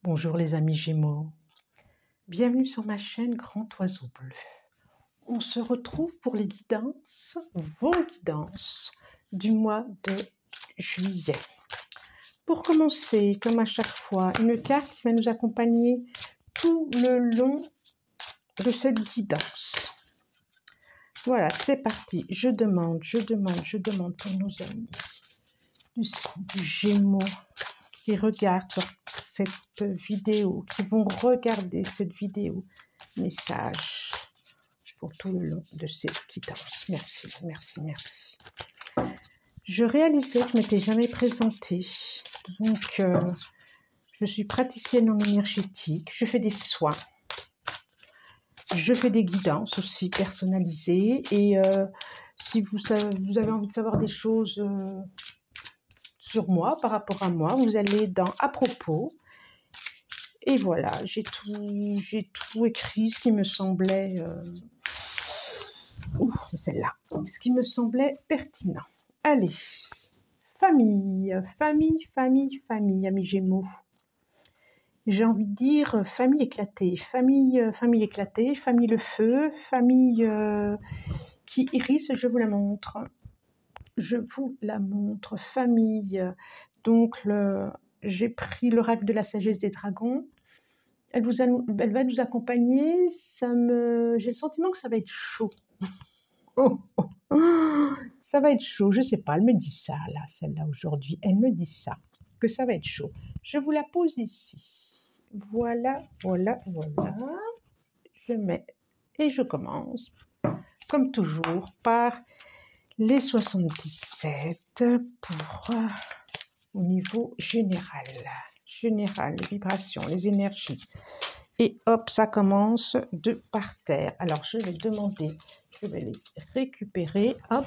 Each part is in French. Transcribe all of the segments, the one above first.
Bonjour les amis Gémeaux, bienvenue sur ma chaîne Grand Oiseau Bleu. On se retrouve pour les guidances, vos guidances du mois de juillet. Pour commencer, comme à chaque fois, une carte qui va nous accompagner tout le long de cette guidance. Voilà, c'est parti. Je demande pour nos amis du Gémeaux qui regardent cette vidéo, qui vont regarder cette vidéo, message pour tout le long de cette guidance. Merci, merci, merci. Je réalisais que je ne m'étais jamais présentée, donc je suis praticienne en énergétique, je fais des soins, je fais des guidances aussi personnalisées, et si vous avez envie de savoir des choses sur moi, par rapport à moi, vous allez dans « À propos ». Et voilà, j'ai tout écrit, ce qui me semblait... celle-là. Ce qui me semblait pertinent. Allez, famille, amis Gémeaux. J'ai envie de dire famille éclatée, famille éclatée, famille le feu, famille qui iris, je vous la montre. Je vous la montre, famille. Donc, j'ai pris l'oracle de la sagesse des dragons. Elle va nous accompagner. J'ai le sentiment que ça va être chaud. Ça va être chaud. Je ne sais pas, elle me dit ça, là, celle-là, aujourd'hui. Elle me dit ça, que ça va être chaud. Je vous la pose ici. Voilà. Je mets et je commence, comme toujours, par les 77 pour au niveau général. Général, les vibrations, les énergies. Et hop, ça commence de par terre. Alors, je vais demander, je vais les récupérer. Hop.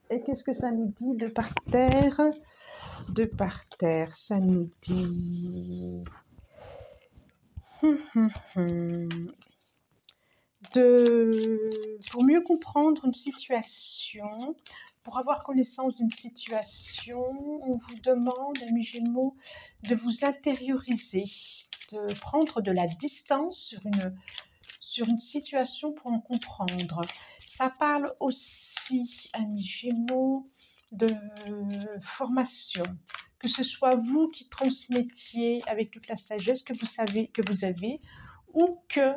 Et qu'est-ce que ça nous dit de par terre? De par terre, ça nous dit... Pour mieux comprendre une situation, pour avoir connaissance d'une situation, on vous demande, amis Gémeaux, de vous intérioriser, de prendre de la distance sur une situation pour en comprendre. Ça parle aussi, amis Gémeaux, de formation, que ce soit vous qui transmettiez avec toute la sagesse que vous avez, ou que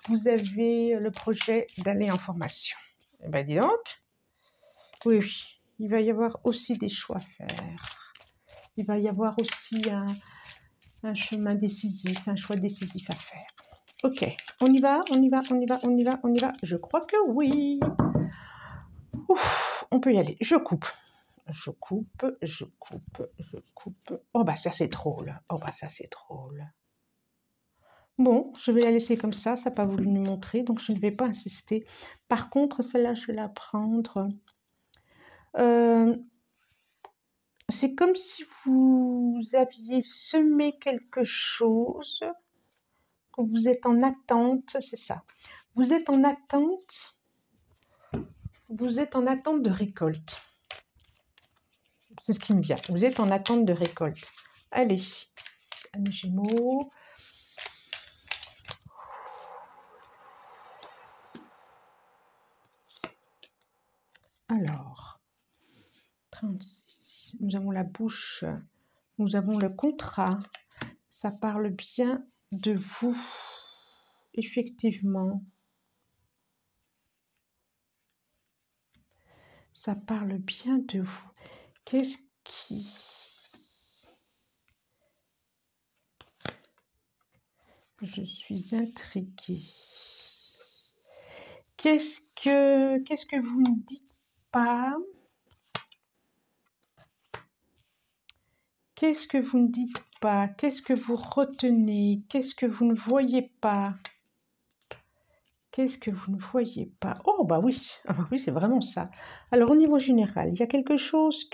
vous avez le projet d'aller en formation. Eh bien, dis donc, oui, il va y avoir aussi des choix à faire. Il va y avoir aussi un chemin décisif, un choix décisif à faire. Ok, on y va. Je crois que oui. Ouf, on peut y aller. Je coupe. Oh, bah ça, c'est drôle. Bon, je vais la laisser comme ça n'a pas voulu nous montrer, donc je ne vais pas insister. Par contre, celle-là, je vais la prendre. C'est comme si vous aviez semé quelque chose, que vous êtes en attente, c'est ça. Vous êtes en attente de récolte. C'est ce qui me vient. Vous êtes en attente de récolte. Allez, amis Gémeaux. Alors, 36, nous avons la bouche, nous avons le contrat, ça parle bien de vous, effectivement. Ça parle bien de vous. Qu'est-ce qui... Je suis intriguée. Qu'est-ce que vous ne dites pas? Qu'est-ce que vous ne dites pas? Qu'est-ce que vous retenez? Qu'est-ce que vous ne voyez pas? Qu'est-ce que vous ne voyez pas? Oh, bah oui, c'est vraiment ça. Alors, au niveau général, il y a quelque chose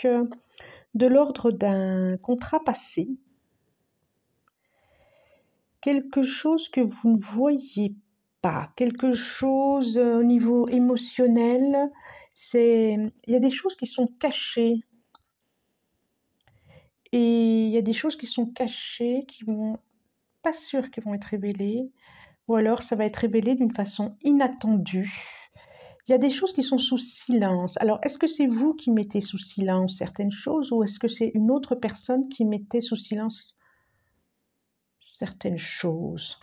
de l'ordre d'un contrat passé, quelque chose que vous ne voyez pas, quelque chose au niveau émotionnel. Il y a des choses qui sont cachées. Et il y a des choses qui sont cachées, qui vont, pas sûres qu'elles vont être révélées, ou alors ça va être révélé d'une façon inattendue. Il y a des choses qui sont sous silence. Alors, est-ce que c'est vous qui mettez sous silence certaines choses ou est-ce que c'est une autre personne qui mettait sous silence certaines choses?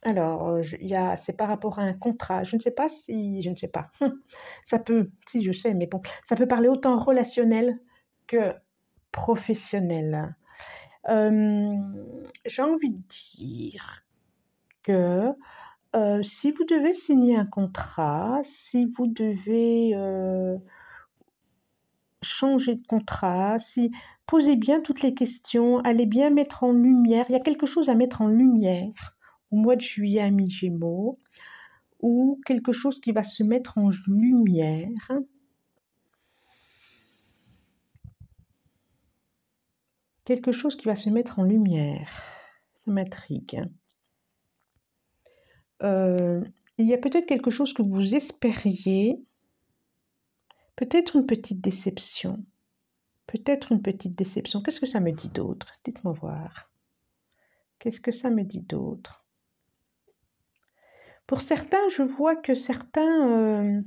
Alors, c'est par rapport à un contrat. Je ne sais pas si, je ne sais pas. Ça peut, si je sais, mais bon, ça peut parler autant relationnel que professionnel. J'ai envie de dire que si vous devez signer un contrat, si vous devez changer de contrat, posez bien toutes les questions, allez bien mettre en lumière. Il y a quelque chose à mettre en lumière au mois de juillet à mi-Gémeaux, ou quelque chose qui va se mettre en lumière. Quelque chose qui va se mettre en lumière. Ça m'intrigue. Il y a peut-être quelque chose que vous espériez, peut-être une petite déception. Peut-être une petite déception. Qu'est-ce que ça me dit d'autre? Dites-moi voir. Qu'est-ce que ça me dit d'autre? Pour certains, je vois que certains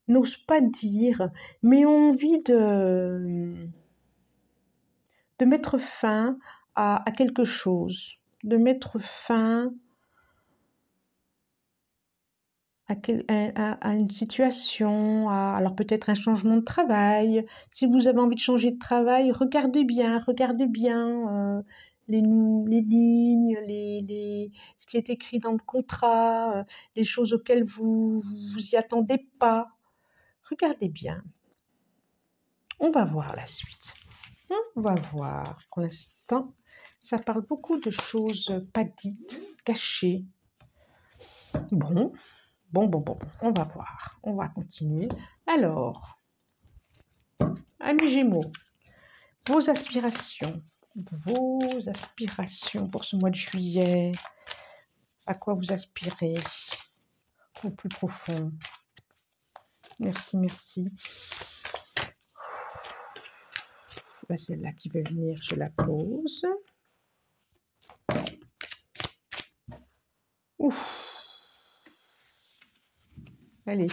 n'osent pas dire, mais ont envie de mettre fin à quelque chose, de mettre fin à une situation, alors peut-être un changement de travail. Si vous avez envie de changer de travail, regardez bien les lignes, ce qui est écrit dans le contrat, les choses auxquelles vous y attendez pas. Regardez bien. On va voir la suite. On va voir. Pour l'instant, ça parle beaucoup de choses pas dites, cachées. Bon, on va voir. On va continuer. Alors, amis Gémeaux, vos aspirations pour ce mois de juillet, à quoi vous aspirez au plus profond? Merci. Celle-là qui veut venir, je la pose. Ouf. Allez.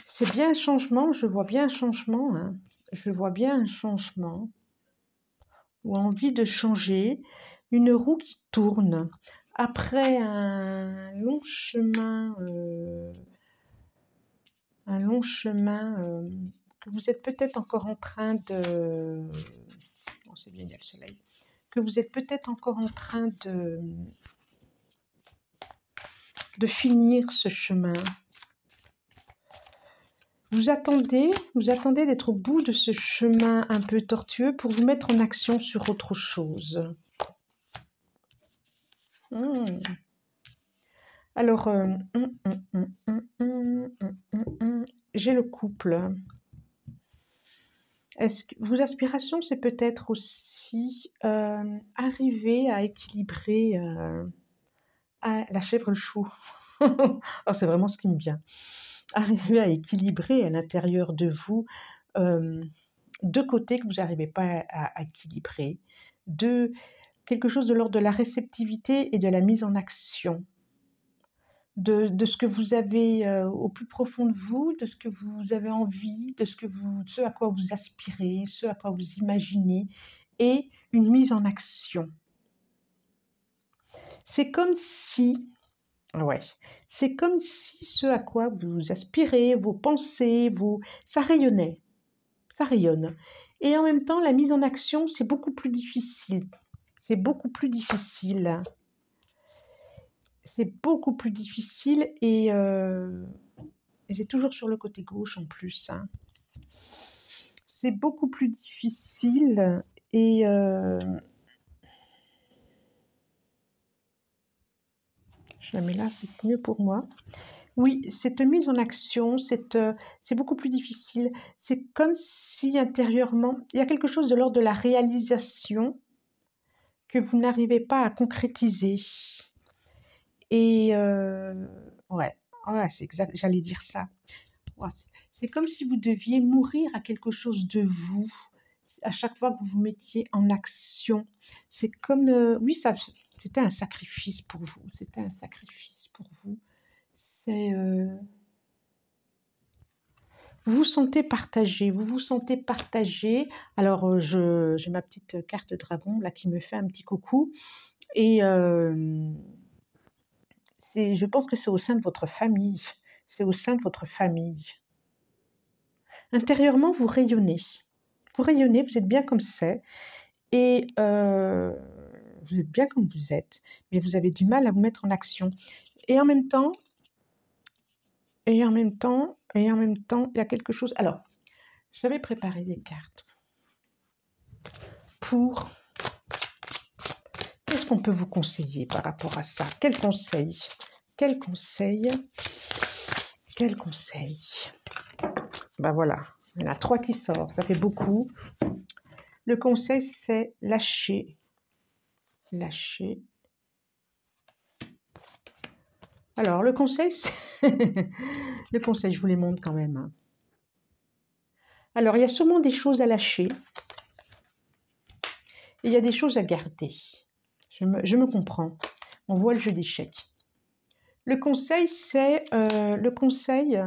C'est bien un changement, je vois bien un changement. Hein. Je vois bien un changement. Ou envie de changer. Une roue qui tourne. Après un long chemin, que vous êtes peut-être encore en train de... Oh, c'est bien, il y a le soleil. Que vous êtes peut-être encore en train de finir ce chemin. Vous attendez d'être au bout de ce chemin un peu tortueux pour vous mettre en action sur autre chose. Alors, j'ai le couple. Est-ce que vos aspirations, c'est peut-être aussi arriver à équilibrer la chèvre le chou. Oh, c'est vraiment ce qui me vient. Arriver à équilibrer à l'intérieur de vous deux côtés que vous n'arrivez pas à équilibrer, quelque chose de l'ordre de la réceptivité et de la mise en action, de ce que vous avez au plus profond de vous, de ce que vous avez envie, de ce à quoi vous aspirez, ce à quoi vous imaginez, et une mise en action. C'est comme si ce à quoi vous aspirez, vos pensées, ça rayonnait. Ça rayonne. Et en même temps, la mise en action, c'est beaucoup plus difficile. C'est beaucoup plus difficile. Et c'est toujours sur le côté gauche en plus. Hein. C'est beaucoup plus difficile et je la mets là, c'est mieux pour moi. Oui, cette mise en action, c'est beaucoup plus difficile. C'est comme si intérieurement, il y a quelque chose de l'ordre de la réalisation que vous n'arrivez pas à concrétiser. Et ouais, c'est exact, j'allais dire ça. Ouais, C'est comme si vous deviez mourir à quelque chose de vous, à chaque fois que vous vous mettiez en action. C'est comme, oui, c'était un sacrifice pour vous, c'était un sacrifice pour vous. C'est, vous vous sentez partagé, vous vous sentez partagé. Alors, j'ai ma petite carte dragon là qui me fait un petit coucou et je pense que c'est au sein de votre famille, c'est au sein de votre famille. Intérieurement, vous rayonnez. Vous rayonnez, vous êtes bien comme c'est et vous êtes bien comme vous êtes, mais vous avez du mal à vous mettre en action. Et en même temps, il y a quelque chose. Alors, j'avais préparé des cartes pour. Qu'est-ce qu'on peut vous conseiller par rapport à ça? Quel conseil? Quel conseil? Quel conseil? Ben voilà, il y en a 3 qui sortent, ça fait beaucoup. Le conseil, c'est lâcher. Lâcher. Alors, le conseil, le conseil, je vous les montre quand même. Hein. Alors, il y a sûrement des choses à lâcher. Et il y a des choses à garder. Je me comprends. On voit le jeu d'échecs. Le conseil, c'est le conseil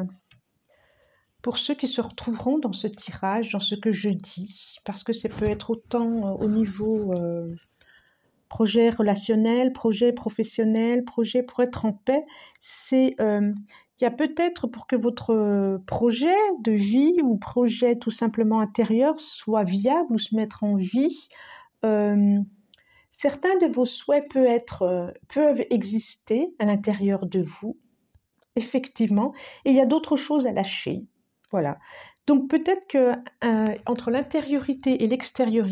pour ceux qui se retrouveront dans ce tirage, dans ce que je dis, parce que ça peut être autant au niveau projet relationnel, projet professionnel, projet pour être en paix, c'est il y a peut-être pour que votre projet de vie ou projet tout simplement intérieur soit viable ou se mettre en vie, certains de vos souhaits peuvent exister à l'intérieur de vous, effectivement, et il y a d'autres choses à lâcher. Voilà. Donc peut-être que entre l'intériorité et l'extérieur,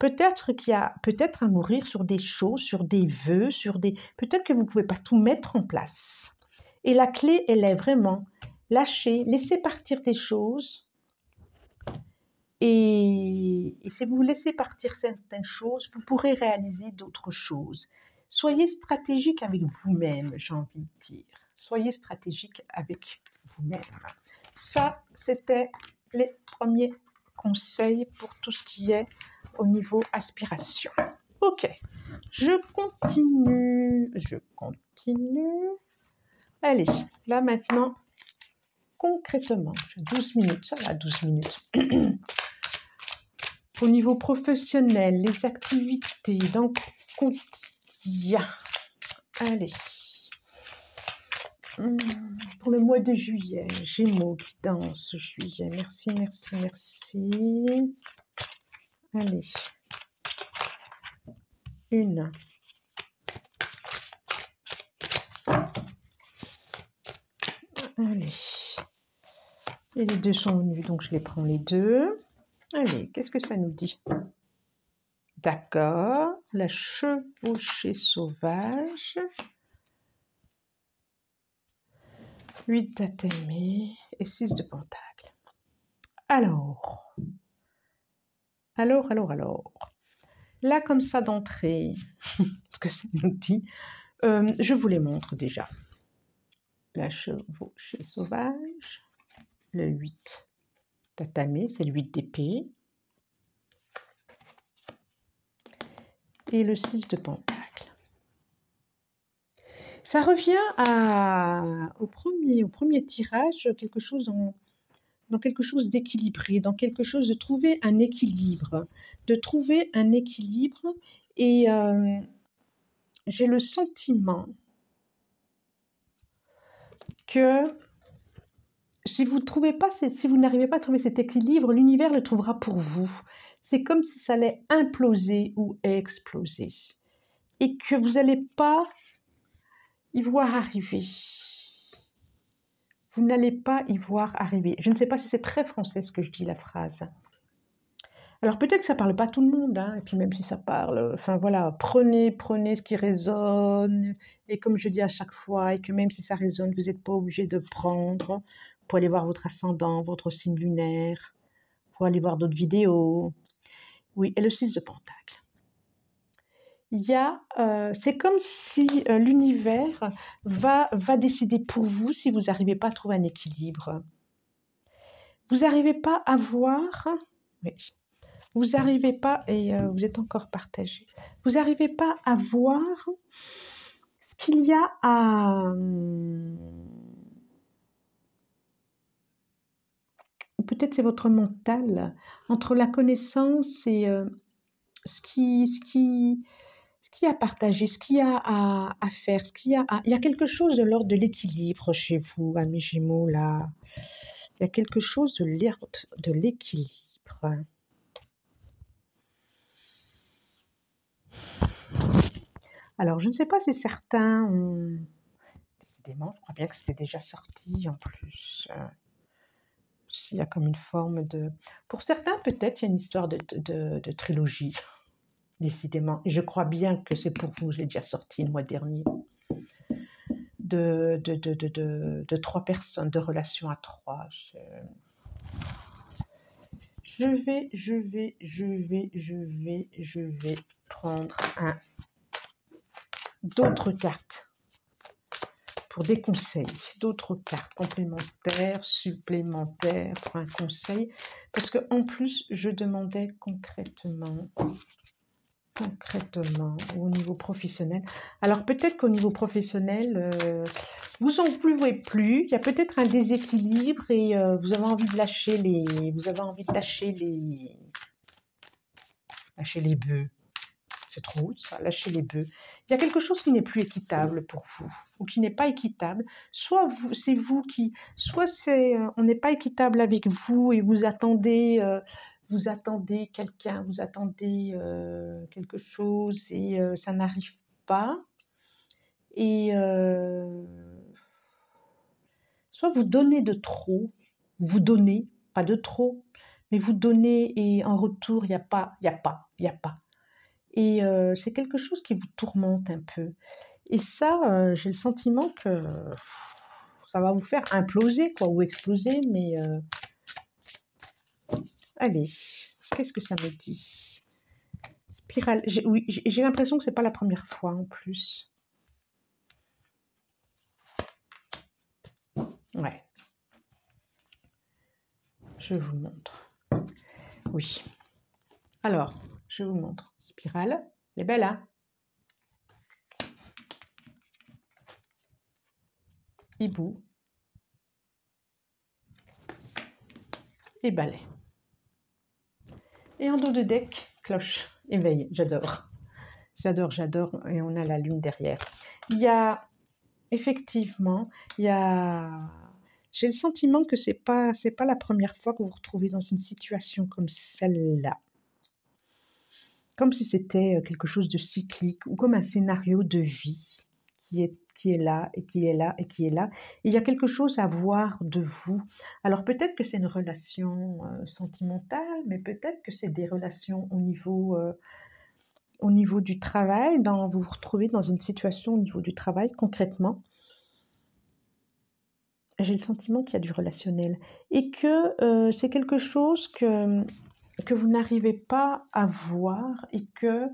peut-être qu'il y a peut-être à mourir sur des choses, sur des vœux, peut-être que vous ne pouvez pas tout mettre en place. Et la clé, elle est vraiment lâcher, laisser partir des choses. Et si vous laissez partir certaines choses, vous pourrez réaliser d'autres choses. Soyez stratégique avec vous-même, j'ai envie de dire. Soyez stratégique avec vous-même. Ça, c'était les premiers conseils pour tout ce qui est au niveau aspiration. Ok, je continue. Allez, là maintenant, concrètement, j'ai 12 minutes, ça va, 12 minutes. Au niveau professionnel, les activités dans le quotidien. Allez. Pour le mois de juillet, Gémeaux qui danse juillet. Merci, merci, merci. Allez. Une. Allez. Et les deux sont venus, donc je les prends les deux. Allez, qu'est-ce que ça nous dit? D'accord. La chevauchée sauvage. 8 d'atémé et 6 de pentacle. Alors. Là, comme ça d'entrée, ce que ça nous dit, je vous les montre déjà. La chevauchée sauvage, le 8 d'atamé, c'est le 8 d'épée, et le 6 de pentacle. Ça revient au premier tirage, quelque chose dans quelque chose d'équilibré, dans quelque chose de trouver un équilibre, et j'ai le sentiment que si vous n'arrivez pas à trouver cet équilibre, l'univers le trouvera pour vous. C'est comme si ça allait imploser ou exploser et que vous n'allez pas y voir arriver. Vous n'allez pas y voir arriver. Je ne sais pas si c'est très français ce que je dis, la phrase. Alors peut-être que ça ne parle pas à tout le monde, hein, et puis même si ça parle, enfin voilà, prenez ce qui résonne, et comme je dis à chaque fois, et que même si ça résonne, vous n'êtes pas obligé de prendre, pour aller voir votre ascendant, votre signe lunaire, pour aller voir d'autres vidéos. Oui, et le 6 de pentacle. c'est comme si l'univers va décider pour vous si vous n'arrivez pas à trouver un équilibre. Vous n'arrivez pas à voir, oui, vous n'arrivez pas, et vous êtes encore partagé, vous n'arrivez pas à voir ce qu'il y a à... Peut-être c'est votre mental, entre la connaissance et ce qui est à partager, ce qu'il y a à faire, il y a quelque chose de l'ordre de l'équilibre chez vous, amis Gémeaux, là. Il y a quelque chose de l'ordre de l'équilibre. Alors, je ne sais pas si certains ont... Décidément, je crois bien que c'était déjà sorti en plus. S'il y a comme une forme de... Pour certains, peut-être, il y a une histoire de trilogie. Décidément. Et je crois bien que c'est pour vous, je l'ai déjà sorti le mois dernier. De 3 personnes, de relations à 3. Je vais prendre d'autres cartes pour des conseils, d'autres cartes complémentaires, supplémentaires pour un conseil. Parce qu'en plus, je demandais concrètement au niveau professionnel. Alors peut-être qu'au niveau professionnel, vous en pouvez plus, il y a peut-être un déséquilibre et vous avez envie de lâcher les bœufs. C'est trop haut ça, lâcher les bœufs. Il y a quelque chose qui n'est plus équitable pour vous ou qui n'est pas équitable. Soit c'est vous qui, soit c'est on n'est pas équitable avec vous et vous attendez quelqu'un, vous attendez quelque chose et ça n'arrive pas. Et soit vous donnez de trop, vous donnez, pas de trop, mais vous donnez et en retour, il n'y a pas. Et c'est quelque chose qui vous tourmente un peu. Et ça, j'ai le sentiment que ça va vous faire imploser, quoi, ou exploser, mais allez, qu'est-ce que ça me dit? Spirale, oui, j'ai l'impression que c'est pas la première fois en plus. Ouais. Je vous montre. Oui. Alors, je vous montre. Spirale, elle est belle, hein? Hibou. Et balai. Et en dos de deck, cloche, éveil. J'adore. J'adore. Et on a la lune derrière. Il y a, effectivement, j'ai le sentiment que c'est pas la première fois que vous vous retrouvez dans une situation comme celle-là. Comme si c'était quelque chose de cyclique ou comme un scénario de vie qui est là et qui est là et qui est là. Et il y a quelque chose à voir de vous. Alors peut-être que c'est une relation sentimentale, mais peut-être que c'est des relations au niveau du travail. Vous vous retrouvez dans une situation au niveau du travail concrètement. J'ai le sentiment qu'il y a du relationnel et que c'est quelque chose que vous n'arrivez pas à voir et que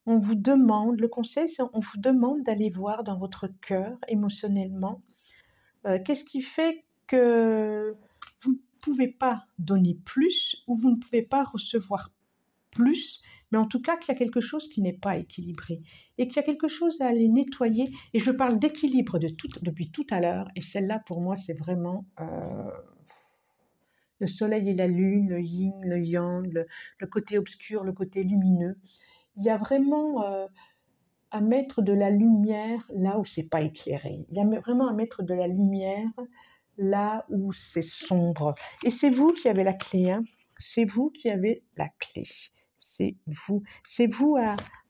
on vous demande, le conseil c'est on vous demande d'aller voir dans votre cœur émotionnellement qu'est-ce qui fait que vous ne pouvez pas donner plus ou vous ne pouvez pas recevoir plus, mais en tout cas qu'il y a quelque chose qui n'est pas équilibré et qu'il y a quelque chose à aller nettoyer. Et je parle d'équilibre depuis tout à l'heure et celle-là pour moi c'est vraiment le soleil et la lune, le yin, le yang, le côté obscur, le côté lumineux. Il y a vraiment à mettre de la lumière là où c'est pas éclairé. Il y a vraiment à mettre de la lumière là où c'est sombre. Et c'est vous qui avez la clé, hein. C'est vous qui avez la clé. C'est vous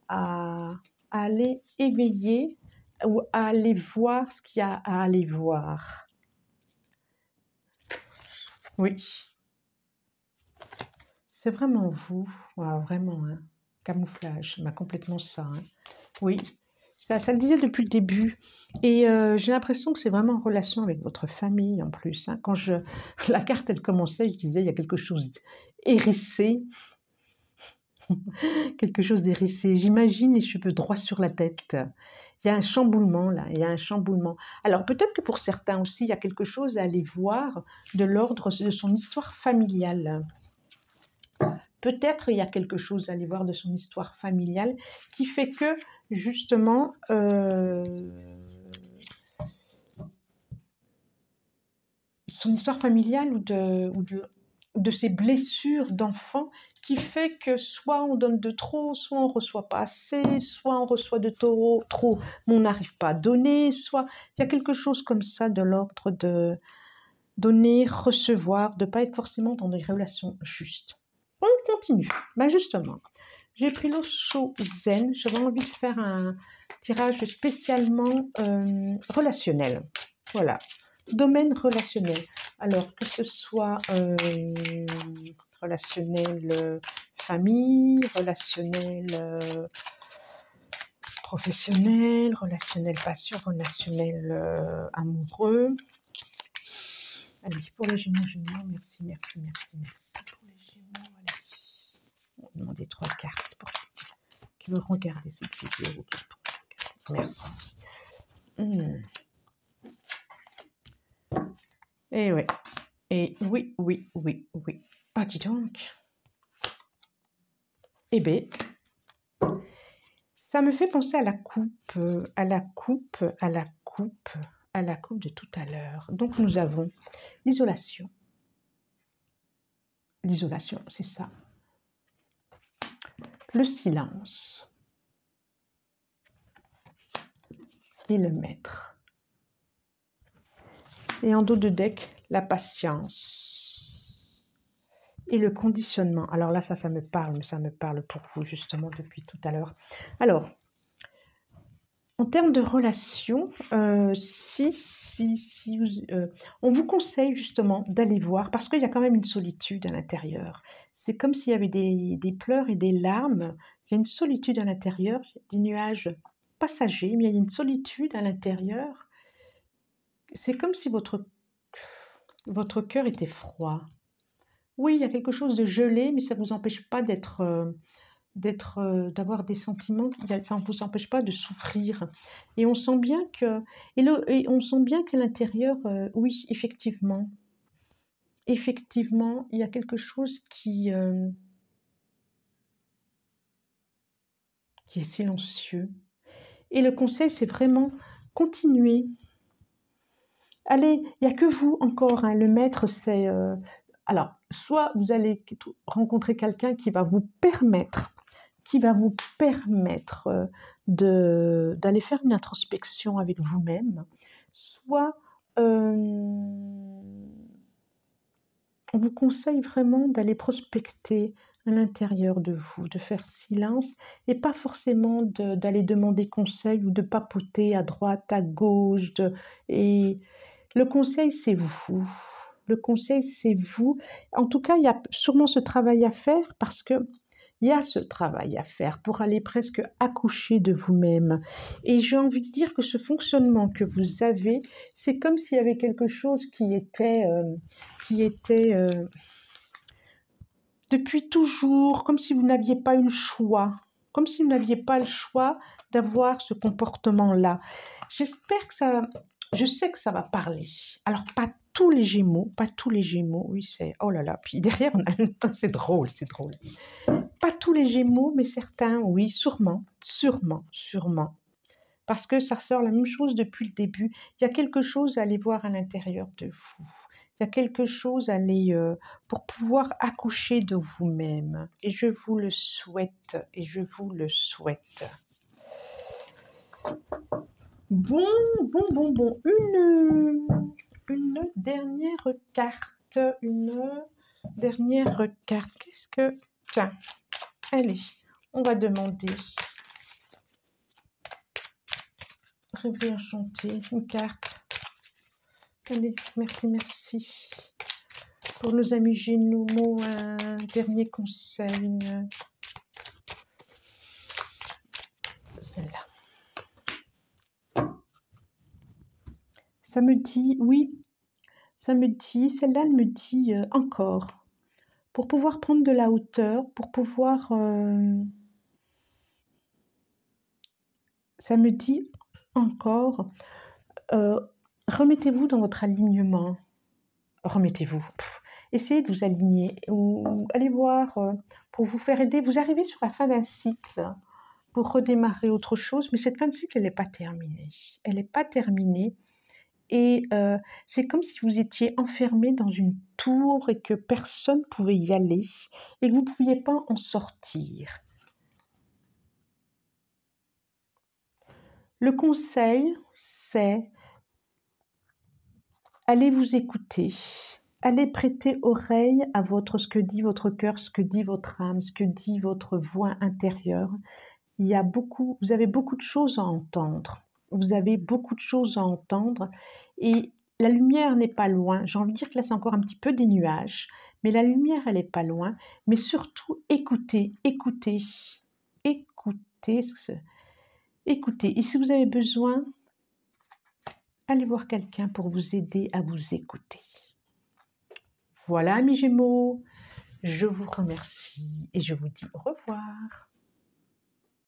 à aller éveiller ou à aller voir ce qu'il y a à aller voir. Oui. C'est vraiment vous, wow, vraiment, hein. Camouflage, bah, complètement ça. Hein. Oui, ça le disait depuis le début. Et j'ai l'impression que c'est vraiment en relation avec votre famille en plus. Hein. Quand la carte elle commençait, je disais il y a quelque chose hérissé. quelque chose d'hérissé. J'imagine les cheveux droits sur la tête. Il y a un chamboulement là, il y a un chamboulement. Alors peut-être que pour certains aussi, il y a quelque chose à aller voir de l'ordre de son histoire familiale. Peut-être il y a quelque chose à aller voir de son histoire familiale qui fait que justement son histoire familiale ou de ses blessures d'enfant qui fait que soit on donne de trop, soit on ne reçoit pas assez, soit on reçoit de trop, mais on n'arrive pas à donner, soit il y a quelque chose comme ça de l'ordre de donner, recevoir, de ne pas être forcément dans des relations justes. On continue. Ben justement, j'ai pris l'Osho Zen, j'avais envie de faire un tirage spécialement relationnel. Voilà, domaine relationnel. Alors, que ce soit relationnel famille, relationnel professionnel, relationnel passion, relationnel amoureux. Allez, pour les Gémeaux, merci. Pour les Gémeaux, allez. On va demander 3 cartes pour qui veulent regarder cette vidéo. Merci. Et ouais. Et oui. Ah, dis donc. Eh bien, ça me fait penser à la coupe, de tout à l'heure. Donc, nous avons l'isolation. L'isolation, c'est ça. Le silence. Et le maître. Et en dos de deck, la patience. Et le conditionnement. Alors là, ça me parle, mais ça me parle pour vous justement depuis tout à l'heure. Alors, en termes de relations, on vous conseille justement d'aller voir, parce qu'il y a quand même une solitude à l'intérieur. C'est comme s'il y avait des pleurs et des larmes. Il y a une solitude à l'intérieur, des nuages passagers, mais il y a une solitude à l'intérieur. C'est comme si votre cœur était froid. Oui, il y a quelque chose de gelé, mais ça ne vous empêche pas d'avoir des sentiments, ça ne vous empêche pas de souffrir. Et on sent bien qu'à l'intérieur, oui, effectivement, il y a quelque chose qui est silencieux. Et le conseil, c'est vraiment continuer. Allez, il n'y a que vous encore, hein, le maître, c'est... alors, soit vous allez rencontrer quelqu'un qui va vous permettre d'aller faire une introspection avec vous-même, soit on vous conseille vraiment d'aller prospecter à l'intérieur de vous, de faire silence et pas forcément d'aller demander conseil ou de papoter à droite, à gauche. Et le conseil, c'est vous. Le conseil, c'est vous. En tout cas, il y a sûrement ce travail à faire parce que il y a ce travail à faire pour aller presque accoucher de vous-même. Et j'ai envie de dire que ce fonctionnement que vous avez, c'est comme s'il y avait quelque chose qui était depuis toujours, comme si vous n'aviez pas eu le choix. Comme si vous n'aviez pas le choix d'avoir ce comportement-là. J'espère que ça... Je sais que ça va parler. Alors, pas tous les Gémeaux, oui, c'est... Oh là là, puis derrière, c'est drôle. Pas tous les Gémeaux, mais certains, oui, sûrement. Parce que ça ressort la même chose depuis le début. Il y a quelque chose à aller voir à l'intérieur de vous. Il y a quelque chose à aller pour pouvoir accoucher de vous-même. Et je vous le souhaite. Bon. Une dernière carte. Qu'est-ce que... Tiens, allez, on va demander. Rêver enchanté, une carte. Allez, merci. Pour nos amis Gémeaux, un dernier conseil. Celle-là. Ça me dit, celle-là, elle me dit encore. pour pouvoir prendre de la hauteur, pour pouvoir... ça me dit encore, remettez-vous dans votre alignement. Remettez-vous. Essayez de vous aligner ou allez voir pour vous faire aider. Vous arrivez sur la fin d'un cycle pour redémarrer autre chose, mais cette fin de cycle, elle n'est pas terminée. Elle n'est pas terminée et c'est comme si vous étiez enfermé dans une tour et que personne ne pouvait y aller et que vous ne pouviez pas en sortir. Le conseil, c'est allez vous écouter. Allez prêter oreille à ce que dit votre cœur, ce que dit votre âme, ce que dit votre voix intérieure. Vous avez beaucoup de choses à entendre. Vous avez beaucoup de choses à entendre et la lumière n'est pas loin. J'ai envie de dire que là, c'est encore un petit peu des nuages, mais la lumière, elle n'est pas loin. Mais surtout, écoutez, écoutez, écoutez, écoutez. Et si vous avez besoin, allez voir quelqu'un pour vous aider à vous écouter. Voilà, mes Gémeaux, je vous remercie et je vous dis au revoir.